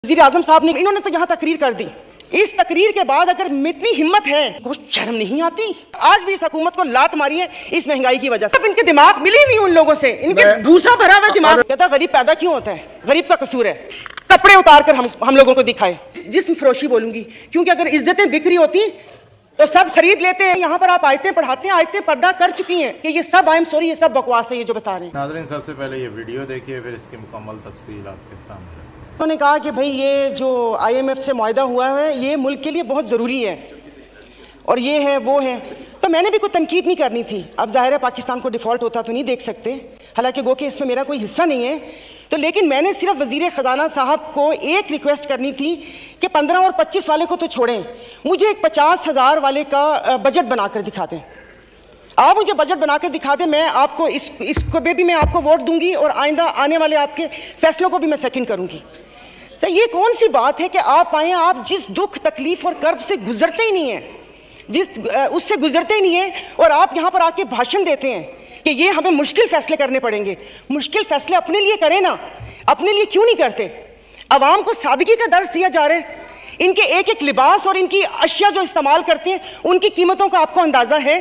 वज़ीर आज़म साहब ने इन्होंने तो यहाँ तकरीर कर दी। इस तकरीर के बाद अगर इतनी हिम्मत है, कुछ शर्म नहीं आती? आज भी इस हुकूमत को लात मारी है इस महंगाई की वजह से। अब इनके दिमाग मिली नहीं उन लोगों से, इनके भूसा भरा हुआ दिमाग। कहता गरीब पैदा क्यों होता है? गरीब का कसूर है। कपड़े उतार कर हम लोगों को दिखाए। जिस्म फरोशी बोलूंगी, क्योंकि अगर इज्जतें बिक्री होती तो सब खरीद लेते हैं। यहाँ पर आप आयतें पढ़ाते हैं, आयतें पर्दा कर चुकी हैं कि ये सब आई एम सॉरी, ये सब बकवास है ये जो बता रहे हैं। नाज़रीन, सबसे पहले ये वीडियो देखिए, फिर इसकी मुकम्मल तफसील आपके सामने। उन्होंने कहा कि भाई ये जो IMF से मुआहदा हुआ है ये मुल्क के लिए बहुत ज़रूरी है और ये है वो है, तो मैंने भी कोई तनकीद नहीं करनी थी। अब ज़ाहिर है पाकिस्तान को डिफ़ॉल्ट होता तो नहीं देख सकते, हालांकि गो कि इसमें मेरा कोई हिस्सा नहीं है, तो लेकिन मैंने सिर्फ वज़ीर ख़जाना साहब को एक रिक्वेस्ट करनी थी कि 15 और 25 वाले को तो छोड़ें, मुझे एक 50,000 वाले का बजट बना कर दिखा दें। आप मुझे बजट बना कर दिखा दें, मैं आपको इसको भी मैं आपको वोट दूंगी और आइंदा आने वाले आपके फैसलों को भी मैं सेकंड करूंगी। तो ये कौन सी बात है कि आप आए, आप जिस दुख तकलीफ और कर्ब से गुजरते ही नहीं हैं, उससे गुजरते ही नहीं हैं, और आप यहाँ पर आके भाषण देते हैं कि ये हमें मुश्किल फैसले करने पड़ेंगे। मुश्किल फैसले अपने लिए करें ना, अपने लिए क्यों नहीं करते? अवाम को सादगी का दर्स दिया जा रहा है। इनके एक एक लिबास और इनकी अशिया जो इस्तेमाल करते हैं उनकी कीमतों का आपको अंदाज़ा है?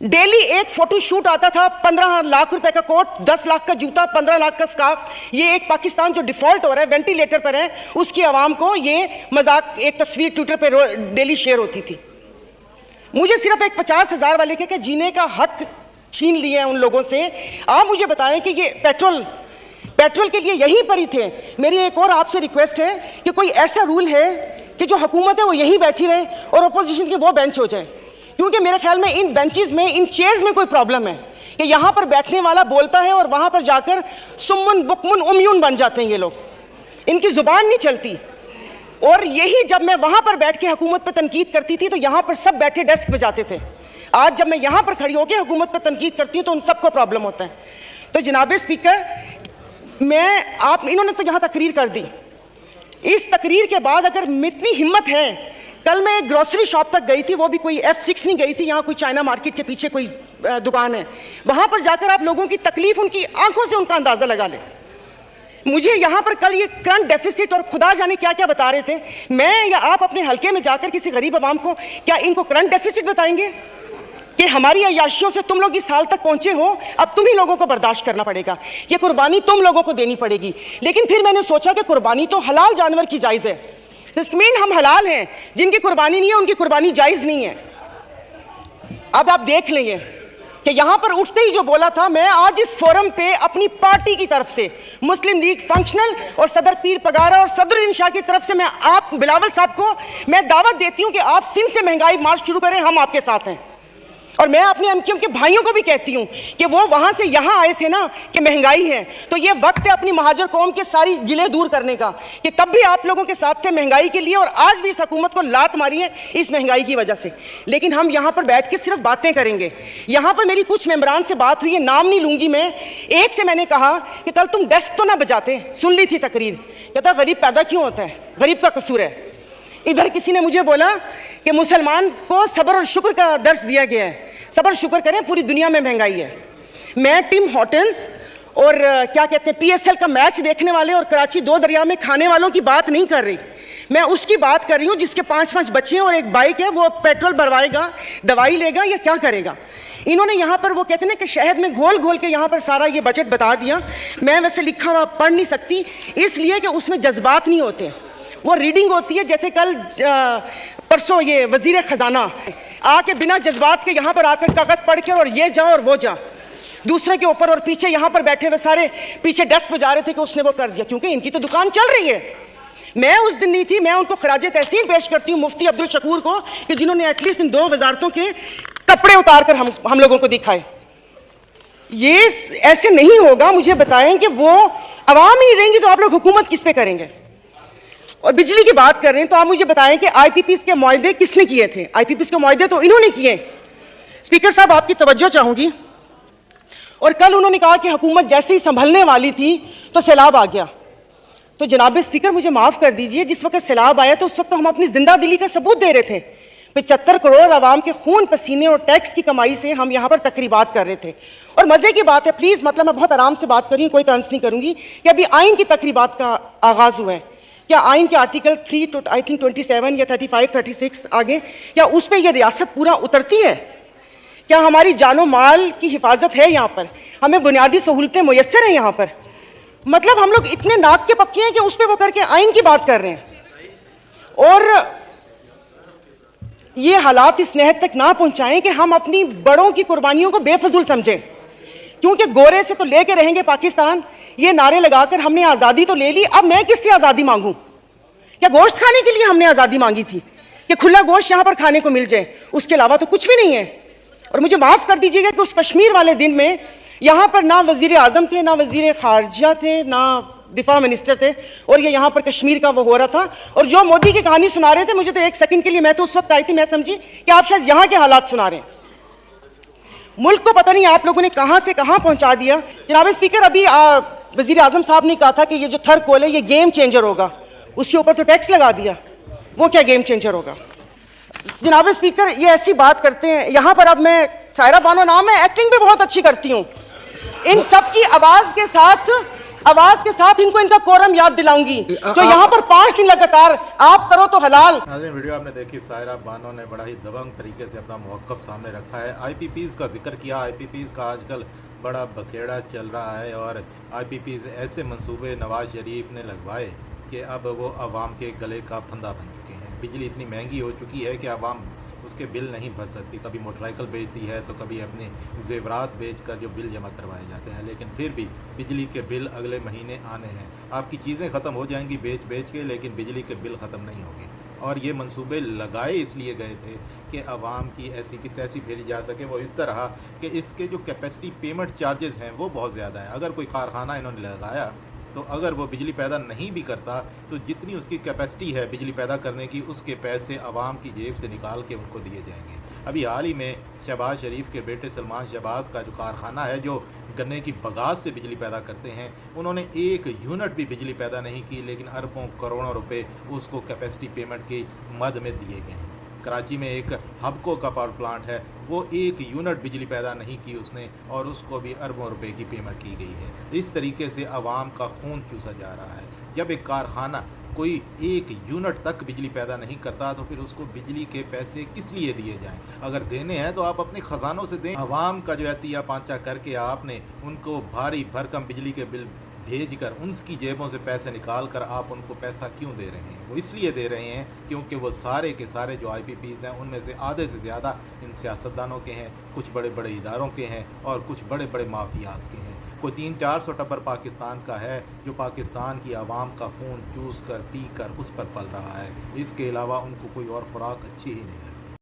डेली एक फोटो शूट आता था, 15 लाख रुपए का कोट, 10 लाख का जूता, 15 लाख का स्कार्फ। ये एक पाकिस्तान जो डिफॉल्ट हो रहा है, वेंटिलेटर पर है, उसकी आवाम को ये मजाक, एक तस्वीर ट्विटर पर डेली शेयर होती थी। मुझे सिर्फ एक 50,000 वाले के जीने का हक छीन लिया है उन लोगों से। आप मुझे बताएं कि ये पेट्रोल के लिए यहीं पर ही थे। मेरी एक और आपसे रिक्वेस्ट है कि कोई ऐसा रूल है कि जो हुकूमत है वो यहीं बैठी रहे और अपोजिशन के वो बेंच हो जाए, क्योंकि मेरे ख्याल में इन बेंचेस में, इन चेयर्स में कोई प्रॉब्लम है कि यहाँ पर बैठने वाला बोलता है और वहाँ पर जाकर सुम्मुन बुकमुन उम्यून बन जाते हैं ये लोग, इनकी ज़ुबान नहीं चलती। और यही जब मैं वहाँ पर बैठ के हुकूमत पर तनकीद करती थी तो यहाँ पर सब बैठे डेस्क बजाते थे। आज जब मैं यहाँ पर खड़ी होकर हुकूमत पर तनकीद करती हूँ तो उन सबको प्रॉब्लम होता है। तो जनाब स्पीकर, इन्होंने तो यहाँ तकरीर कर दी। इस तकरीर के बाद अगर इतनी हिम्मत है, कल मैं एक ग्रोसरी शॉप तक गई थी, वो भी कोई F6 नहीं गई थी, यहाँ कोई चाइना मार्केट के पीछे कोई दुकान है, वहाँ पर जाकर आप लोगों की तकलीफ, उनकी आंखों से उनका अंदाज़ा लगा लें। मुझे यहाँ पर कल ये करंट डेफिसिट और खुदा जाने क्या क्या बता रहे थे। मैं या आप अपने हल्के में जाकर किसी गरीब आवाम को क्या इनको करंट डेफिसिट बताएंगे कि हमारी अय्याशियों से तुम लोग इस साल तक पहुंचे हो, अब तुम ही लोगों को बर्दाश्त करना पड़ेगा, ये कुर्बानी तुम लोगों को देनी पड़ेगी। लेकिन फिर मैंने सोचा कि कुर्बानी तो हलाल जानवर की जायज़ है, मीन हम हलाल हैं, जिनकी कुर्बानी नहीं है उनकी कुर्बानी जायज़ नहीं है। अब आप देख लेंगे कि यहाँ पर उठते ही जो बोला था, मैं आज इस फोरम पे अपनी पार्टी की तरफ से, मुस्लिम लीग फंक्शनल और सदर पीर पगारा और सदरुद्दीन शाह की तरफ से मैं आप बिलावल साहब को मैं दावत देती हूँ कि आप सिंध से महंगाई मार्च शुरू करें, हम आपके साथ हैं। और मैं अपने एमक्यूएम के भाइयों को भी कहती हूँ कि वो वहाँ से यहाँ आए थे ना कि महंगाई है, तो ये वक्त है अपनी महाजर कौम के सारी गिले दूर करने का, कि तब भी आप लोगों के साथ थे महंगाई के लिए और आज भी इस हुकूमत को लात मारी है इस महंगाई की वजह से। लेकिन हम यहाँ पर बैठ के सिर्फ बातें करेंगे। यहाँ पर मेरी कुछ मेंबरान से बात हुई है, नाम नहीं लूँगी मैं। एक से मैंने कहा कि कल तुम डेस्क तो ना बजाते, सुन ली थी तकरीर, कहता गरीब पैदा क्यों होता है? गरीब का कसूर है। इधर किसी ने मुझे बोला कि मुसलमान को सब्र और शुक्र का दर्स दिया गया है, सब्र शुक्र करें, पूरी दुनिया में महंगाई है। मैं टिम हॉर्टन्स और क्या कहते हैं PSL का मैच देखने वाले और कराची 2 दरिया में खाने वालों की बात नहीं कर रही, मैं उसकी बात कर रही हूँ जिसके 5-5 बच्चे और एक बाइक है, वो पेट्रोल भरवाएगा, दवाई लेगा या क्या करेगा? इन्होंने यहाँ पर वो कहते हैं ना कि शहद में घोल घोल के यहाँ पर सारा ये बजट बता दिया। मैं वैसे लिखा हुआ पढ़ नहीं सकती, इसलिए कि उसमें जज्बात नहीं होते, वो रीडिंग होती है। जैसे कल परसों ये वजीर खजाना आके बिना जज्बात के यहाँ पर आकर कागज पढ़ के और ये जा और वो जा दूसरे के ऊपर, और पीछे यहाँ पर बैठे हुए सारे पीछे डेस्क पे जा रहे थे कि उसने वो कर दिया, क्योंकि इनकी तो दुकान चल रही है। मैं उस दिन नहीं थी, मैं उनको खराजे तहसीन पेश करती हूँ मुफ्ती अब्दुल शकूर को कि जिन्होंने एटलीस्ट इन 2 वजारतों के कपड़े उतार कर हम लोगों को दिखाए। ये ऐसे नहीं होगा। मुझे बताएं कि वो अवाम ही नहीं रहेंगी तो आप लोग हुकूमत किस पे करेंगे? और बिजली की बात कर रहे हैं तो आप मुझे बताएं कि IPPs के मुआहदे किसने किए थे? IPPs के मुआहदे तो इन्होंने किए। स्पीकर साहब, आपकी तवज्जो चाहूंगी। और कल उन्होंने कहा कि हुकूमत जैसे ही संभलने वाली थी तो सैलाब आ गया। तो जनाब स्पीकर, मुझे माफ कर दीजिए, जिस वक्त सैलाब आया तो उस वक्त तो हम अपनी जिंदा दिली का सबूत दे रहे थे। 75 करोड़ आवाम के खून पसीने और टैक्स की कमाई से हम यहाँ पर तकरीबात कर रहे थे। और मजे की बात है, प्लीज, मतलब मैं बहुत आराम से बात कर रही हूँ, कोई तंज नहीं करूंगी, कि अभी आइन की तकरीबात का आगाज हुआ है। क्या आइन के आर्टिकल 3 to आई थिंक 27 या 35, 36 आगे, क्या उस पर यह रियासत पूरा उतरती है? क्या हमारी जानो माल की हिफाजत है यहाँ पर? हमें बुनियादी सहूलतें मुयस्सर हैं यहाँ पर? मतलब हम लोग इतने नाक के पक्के हैं कि उस पर वो करके आइन की बात कर रहे हैं। और ये हालात इस नहद तक ना पहुंचाएं कि हम अपनी बड़ों की कुर्बानियों को बेफजूल समझें, क्योंकि गोरे से तो लेके रहेंगे पाकिस्तान, ये नारे लगाकर हमने आज़ादी तो ले ली, अब मैं किससे आज़ादी मांगूं? क्या गोश्त खाने के लिए हमने आज़ादी मांगी थी कि खुला गोश्त यहाँ पर खाने को मिल जाए? उसके अलावा तो कुछ भी नहीं है। और मुझे माफ़ कर दीजिएगा कि उस कश्मीर वाले दिन में यहाँ पर ना वज़ीर आज़म थे, ना वज़ीर ख़ारजा थे, ना दिफा मिनिस्टर थे, और ये यहाँ पर कश्मीर का वो हो रहा था। और जो मोदी की कहानी सुना रहे थे, मुझे तो एक सेकंड के लिए, मैं तो उस वक्त आई थी, मैं समझी कि आप शायद यहाँ के हालात सुना रहे हैं। मुल्क को पता नहीं आप लोगों ने कहाँ से कहाँ पहुँचा दिया। जनाब स्पीकर, अभी वज़ीर आज़म साहब ने कहा था कि ये जो थर कोल है ये गेम चेंजर होगा, उसके ऊपर तो टैक्स लगा दिया, वो क्या गेम चेंजर होगा? जनाब स्पीकर, ये ऐसी बात करते हैं यहाँ पर। अब मैं, सायरा बानो नाम है, एक्टिंग भी बहुत अच्छी करती हूँ, इन सब की आवाज के साथ इनको इनका कोरम याद दिलाऊंगी। जो यहाँ पर 5 दिन लगातार आप करो तो हलाल। नाज़रीन, वीडियो आपने देखी, सायरा बानो ने बड़ा ही दबंग तरीके से अपना मौक़िफ़ सामने रखा है। IPPs का जिक्र किया। IPPs का आजकल बड़ा बखेड़ा चल रहा है और IPPs ऐसे मंसूबे नवाज शरीफ ने लगवाए कि अब वो आवाम के गले का फंदा बन चुके हैं। बिजली इतनी महंगी हो चुकी है कि आवाम उसके बिल नहीं भर सकती। कभी मोटरसाइकिल बेचती है तो कभी अपने जेवरात बेचकर जो बिल जमा करवाए जाते हैं, लेकिन फिर भी बिजली के बिल अगले महीने आने हैं। आपकी चीज़ें ख़त्म हो जाएंगी बेच के, लेकिन बिजली के बिल ख़त्म नहीं होंगे। और ये मंसूबे लगाए इसलिए गए थे कि आवाम की ऐसी की तैसी भेजी जा सके। वो इस तरह कि इसके जो कैपेसिटी पेमेंट चार्जेस हैं वो बहुत ज़्यादा हैं। अगर कोई कारखाना इन्होंने लगाया तो अगर वो बिजली पैदा नहीं भी करता तो जितनी उसकी कैपेसिटी है बिजली पैदा करने की, उसके पैसे आवाम की जेब से निकाल के उनको दिए जाएंगे। अभी हाल ही में शहबाज शरीफ के बेटे सलमान शहबाज का जो कारखाना है, जो गन्ने की बगास से बिजली पैदा करते हैं, उन्होंने 1 यूनिट भी बिजली पैदा नहीं की, लेकिन अरबों करोड़ों रुपए उसको कैपेसिटी पेमेंट की मद में दिए गए हैं। कराची में एक हबको का पावर प्लांट है, वो 1 यूनिट बिजली पैदा नहीं की उसने, और उसको भी अरबों रुपए की पेमेंट की गई है। इस तरीके से आवाम का खून चूसा जा रहा है। जब एक कारखाना कोई 1 यूनिट तक बिजली पैदा नहीं करता तो फिर उसको बिजली के पैसे किस लिए दिए जाएं? अगर देने हैं तो आप अपने ख़जानों से दें। आवाम का जो एहतिया पांचा करके आपने उनको भारी भरकम बिजली के बिल भेजकर उनकी जेबों से पैसे निकाल कर आप उनको पैसा क्यों दे रहे हैं? वो इसलिए दे रहे हैं क्योंकि वो सारे के सारे जो IPPs हैं उनमें से आधे से ज़्यादा इन सियासतदानों के हैं, कुछ बड़े बड़े इदारों के हैं और कुछ बड़े बड़े माफियाज के हैं। कोई 300-400 टब्बर पाकिस्तान का है जो पाकिस्तान की आवाम का खून चूस कर पी कर उस पर पल रहा है। इसके अलावा उनको कोई और खुराक अच्छी ही नहीं है।